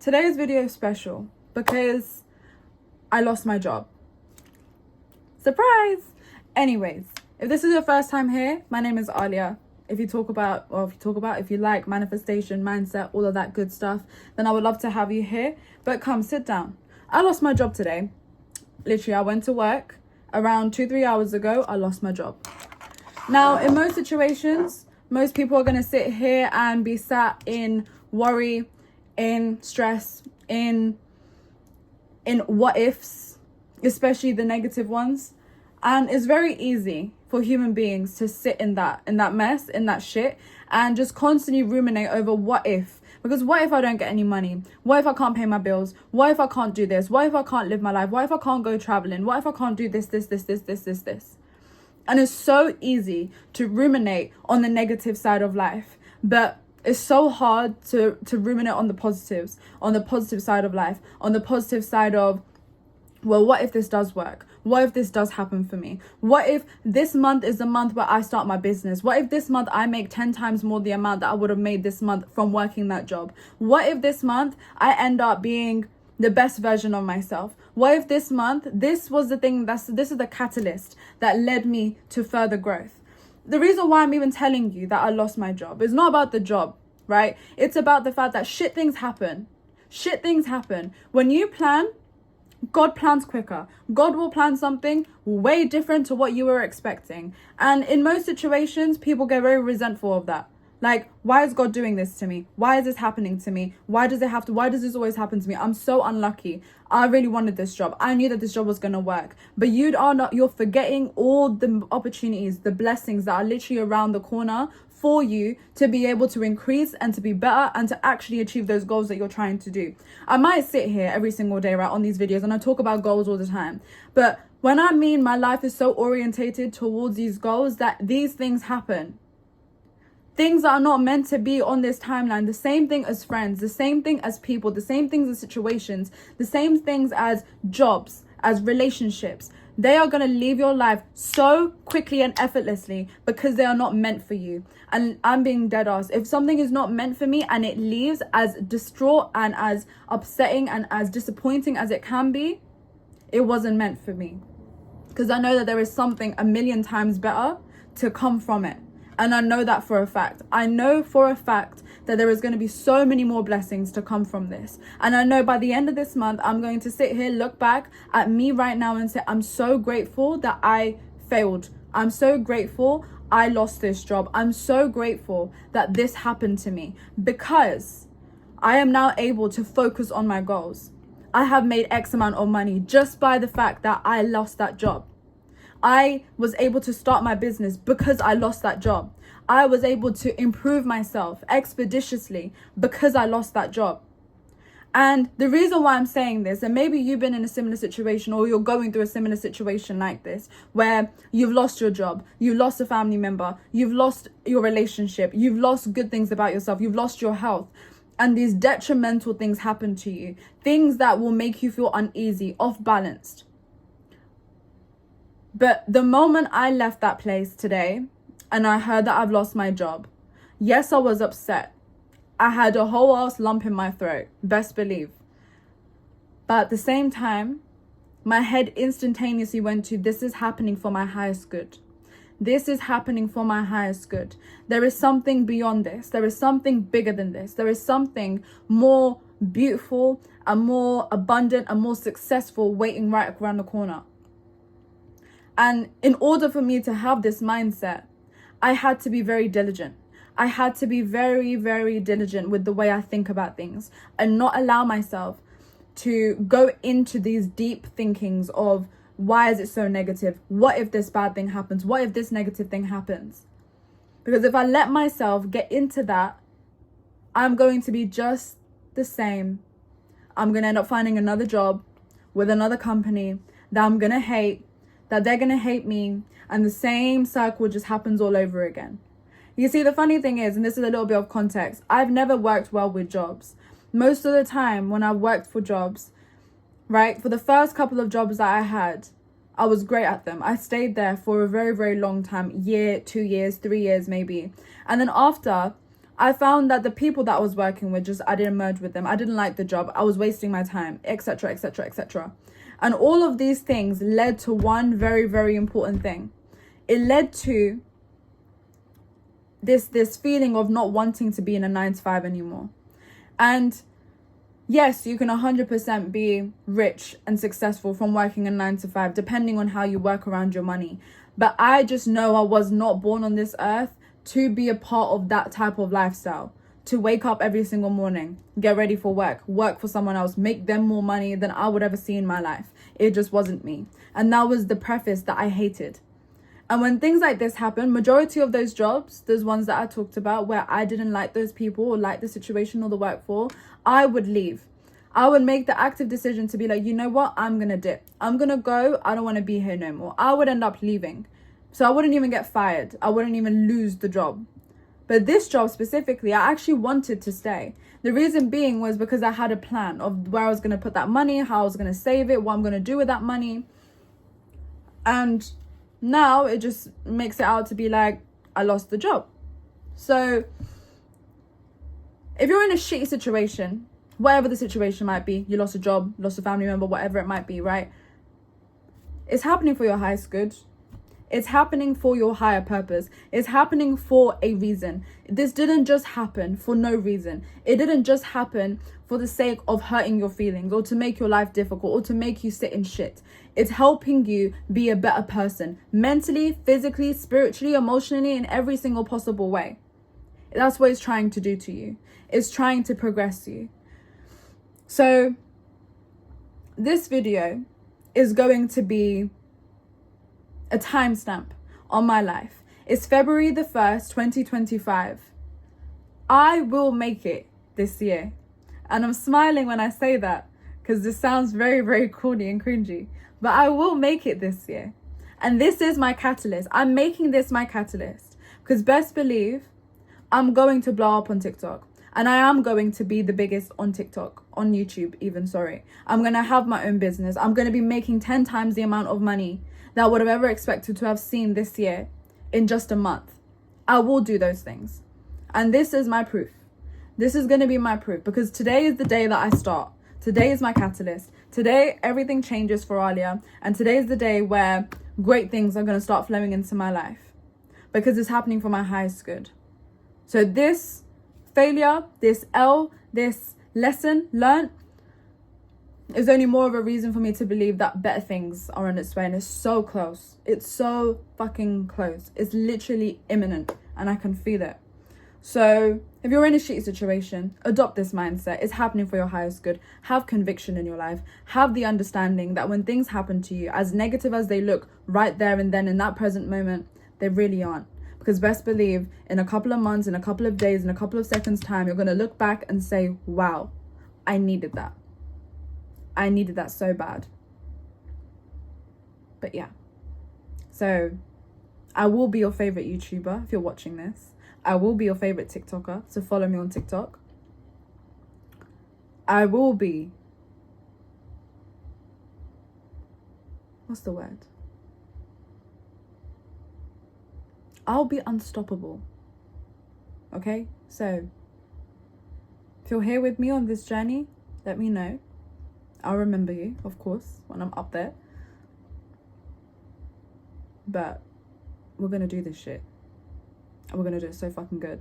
Today's video is special because I lost my job. Surprise! Anyways, if this is your first time here, my name is Aaliyah. If you like manifestation, mindset, all of that good stuff, then I would love to have you here. But come, sit down. I lost my job today. Literally, I went to work around 2-3 hours ago. I lost my job. Now, in most situations, most people are going to sit here and be sat in worry, in stress, in what ifs, especially the negative ones. And it's very easy for human beings to sit in that mess, in that shit, and just constantly ruminate over what if. Because what if I don't get any money? What if I can't pay my bills? What if I can't do this? What if I can't live my life? What if I can't go traveling? What if I can't do this? And it's so easy to ruminate on the negative side of life. But it's so hard to ruminate on the positives, on the positive side of life, on the positive side of, well, what if this does work? What if this does happen for me? What if this month is the month where I start my business? What if this month I make 10 times more the amount that I would have made this month from working that job? What if this month I end up being the best version of myself? What if this month, this was the thing, this is the catalyst that led me to further growth? The reason why I'm even telling you that I lost my job is not about the job, right? It's about the fact that shit things happen. Shit things happen. When you plan, God plans quicker. God will plan something way different to what you were expecting. And in most situations, people get very resentful of that. Like, why is God doing this to me? Why is this happening to me? Why does this always happen to me? I'm so unlucky. I really wanted this job. I knew that this job was going to work. But you're forgetting all the opportunities, the blessings that are literally around the corner for you to be able to increase and to be better and to actually achieve those goals that you're trying to do. I might sit here every single day, right, on these videos, and I talk about goals all the time. But when I mean my life is so orientated towards these goals that these things happen. Things that are not meant to be on this timeline, the same thing as friends, the same thing as people, the same things as situations, the same things as jobs, as relationships. They are going to leave your life so quickly and effortlessly because they are not meant for you. And I'm being dead ass. If something is not meant for me and it leaves, as distraught and as upsetting and as disappointing as it can be, it wasn't meant for me. Because I know that there is something 1,000,000 times better to come from it. And I know that for a fact. I know for a fact that there is going to be so many more blessings to come from this. And I know by the end of this month, I'm going to sit here, look back at me right now and say, I'm so grateful that I failed. I'm so grateful I lost this job. I'm so grateful that this happened to me because I am now able to focus on my goals. I have made X amount of money just by the fact that I lost that job. I was able to start my business because I lost that job. I was able to improve myself expeditiously because I lost that job. And the reason why I'm saying this, and maybe you've been in a similar situation or you're going through a similar situation like this, where you've lost your job, you've lost a family member, you've lost your relationship, you've lost good things about yourself, you've lost your health. And these detrimental things happen to you, things that will make you feel uneasy, off-balanced. But the moment I left that place today and I heard that I've lost my job, yes, I was upset. I had a whole ass lump in my throat, best believe. But at the same time, my head instantaneously went to, this is happening for my highest good. This is happening for my highest good. There is something beyond this. There is something bigger than this. There is something more beautiful and more abundant and more successful waiting right around the corner. And in order for me to have this mindset, I had to be very diligent. I had to be very, very diligent with the way I think about things and not allow myself to go into these deep thinkings of, why is it so negative? What if this bad thing happens? What if this negative thing happens? Because if I let myself get into that, I'm going to be just the same. I'm going to end up finding another job with another company that I'm going to hate, that they're going to hate me, and the same cycle just happens all over again. You see, the funny thing is, and this is a little bit of context, I've never worked well with jobs. Most of the time when I've worked for jobs, right, for the first couple of jobs that I had, I was great at them. I stayed there for a very, very long time, year, 2 years, 3 years maybe. And then after, I found that the people that I was working with, I didn't merge with them. I didn't like the job. I was wasting my time, etc., etc., etc. And all of these things led to one very, very important thing. It led to this feeling of not wanting to be in a 9-to-5 anymore. And yes, you can 100% be rich and successful from working a 9-to-5, depending on how you work around your money. But I just know I was not born on this earth to be a part of that type of lifestyle. To wake up every single morning, get ready for work for someone else, make them more money than I would ever see in my life. It just wasn't me. And that was the preface that I hated. And when things like this happen, majority of those jobs, those ones that I talked about where I didn't like those people or like the situation or the work for, I would leave. I would make the active decision to be like, you know what, I'm going to dip. I'm going to go. I don't want to be here no more. I would end up leaving. So I wouldn't even get fired. I wouldn't even lose the job. But this job specifically, I actually wanted to stay. The reason being was because I had a plan of where I was going to put that money, how I was going to save it, what I'm going to do with that money. And now it just makes it out to be like, I lost the job. So if you're in a shitty situation, whatever the situation might be, you lost a job, lost a family member, whatever it might be, right? It's happening for your highest good. It's happening for your higher purpose. It's happening for a reason. This didn't just happen for no reason. It didn't just happen for the sake of hurting your feelings or to make your life difficult or to make you sit in shit. It's helping you be a better person, mentally, physically, spiritually, emotionally, in every single possible way. That's what it's trying to do to you. It's trying to progress you. So this video is going to be a timestamp on my life. It's February the 1st, 2025. I will make it this year. And I'm smiling when I say that because this sounds very, very corny and cringy. But I will make it this year. And this is my catalyst. I'm making this my catalyst because best believe I'm going to blow up on TikTok. And I am going to be the biggest on TikTok, on YouTube even, sorry. I'm going to have my own business. I'm going to be making 10 times the amount of money that I would have ever expected to have seen this year in just a month. I will do those things. And this is my proof. This is going to be my proof because today is the day that I start. Today is my catalyst. Today, everything changes for Aaliyah. And today is the day where great things are going to start flowing into my life because it's happening for my highest good. So this failure, this lesson learned, is only more of a reason for me to believe that better things are on its way. And it's so close. It's so fucking close. It's literally imminent and I can feel it. So if you're in a shitty situation, adopt this mindset. It's happening for your highest good. Have conviction in your life. Have the understanding that when things happen to you, as negative as they look right there and then in that present moment, they really aren't. Because best believe in a couple of months, in a couple of days, in a couple of seconds time, you're going to look back and say, wow, I needed that. I needed that so bad. But yeah. So I will be your favorite YouTuber if you're watching this. I will be your favorite TikToker. So follow me on TikTok. I will be. What's the word? I'll be unstoppable. Okay? So if you're here with me on this journey, let me know. I'll remember you, of course, when I'm up there. But we're going to do this shit. And we're going to do it so fucking good.